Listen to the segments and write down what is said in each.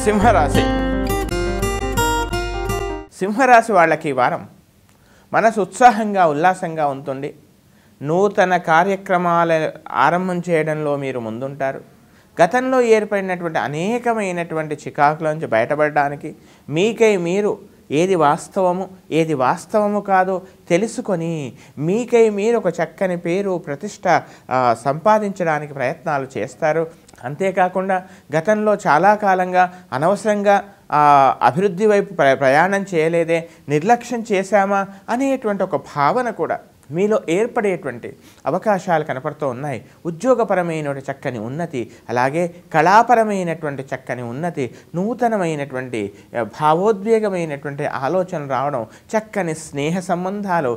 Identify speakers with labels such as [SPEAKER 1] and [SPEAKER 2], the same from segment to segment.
[SPEAKER 1] సింహరాశి. సింహరాశి వాళ్ళకి ఈ వారం మనసు ఉత్సాహంగా ఉల్లాసంగా ఉంటుంది. నూతన కార్యక్రమాల ఆరంభం చేయడంలో మీరు ముందుంటారు. గతంలో ఏర్పడినటువంటి అనేకమైనటువంటి చికాకుల నుంచి బయటపడడానికి మీకై మీరు ఏది వాస్తవము ఏది వాస్తవము కాదో తెలుసుకొని మీకై మీరు ఒక చక్కని పేరు ప్రతిష్ట సంపాదించడానికి ప్రయత్నాలు చేస్తారు. అంతేకాకుండా గతంలో చాలా కాలంగా అనవసరంగా అభివృద్ధి వైపు ప్రయాణం చేయలేదే, నిర్లక్ష్యం చేశామా అనేటువంటి ఒక భావన కూడా మీలో ఏర్పడేటువంటి అవకాశాలు కనపడుతూ ఉన్నాయి. ఉద్యోగపరమైనటువంటి చక్కని ఉన్నతి, అలాగే కళాపరమైనటువంటి చక్కని ఉన్నతి, నూతనమైనటువంటి భావోద్వేగమైనటువంటి ఆలోచన రావడం, చక్కని స్నేహ సంబంధాలు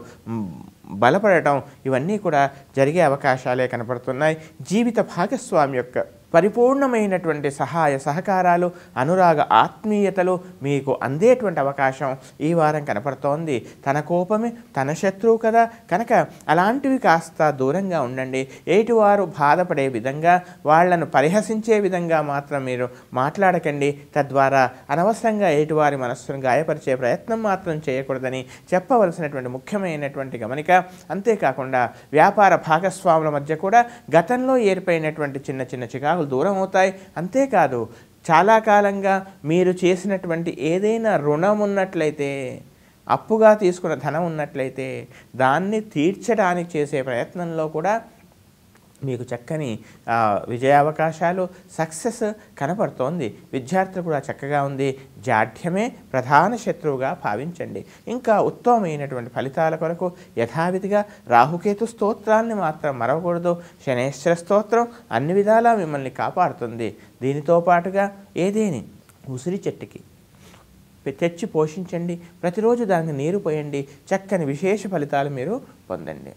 [SPEAKER 1] బలపడటం, ఇవన్నీ కూడా జరిగే అవకాశాలే కనపడుతున్నాయి. జీవిత భాగస్వామి యొక్క పరిపూర్ణమైనటువంటి సహాయ సహకారాలు, అనురాగ ఆత్మీయతలు మీకు అందేటువంటి అవకాశం ఈ వారం కనపడుతోంది. తన కోపమే తన శత్రువు కదా, కనుక అలాంటివి కాస్త దూరంగా ఉండండి. ఎటువారు బాధపడే విధంగా, వాళ్లను పరిహసించే విధంగా మాత్రం మీరు మాట్లాడకండి. తద్వారా అనవసరంగా ఎటువారి మనస్సును గాయపరిచే ప్రయత్నం మాత్రం చేయకూడదని చెప్పవలసినటువంటి ముఖ్యమైనటువంటి గమనిక. అంతేకాకుండా వ్యాపార భాగస్వాముల మధ్య కూడా గతంలో ఏర్పడినటువంటి చిన్న చిన్న చికాకులు దూరం అవుతాయి. అంతేకాదు, చాలా కాలంగా మీరు చేసినటువంటి ఏదైనా రుణం ఉన్నట్లయితే, అప్పుగా తీసుకున్న ధనం ఉన్నట్లయితే దాన్ని తీర్చడానికి చేసే ప్రయత్నంలో కూడా మీకు చక్కని విజయావకాశాలు, సక్సెస్ కనపడుతోంది. విద్యార్థులు కూడా చక్కగా ఉంది. జాఢ్యమే ప్రధాన శత్రువుగా భావించండి. ఇంకా ఉత్తమమైనటువంటి ఫలితాల కొరకు యథావిధిగా రాహుకేతు స్తోత్రాన్ని మాత్రం మరవకూడదు. శనేశ్వర స్తోత్రం అన్ని విధాలా మిమ్మల్ని కాపాడుతుంది. దీనితో పాటుగా ఏదేని ఉసిరి చెట్టుకి తెచ్చి పోషించండి. ప్రతిరోజు దానికి నీరు పోయండి. చక్కని విశేష ఫలితాలు మీరు పొందండి.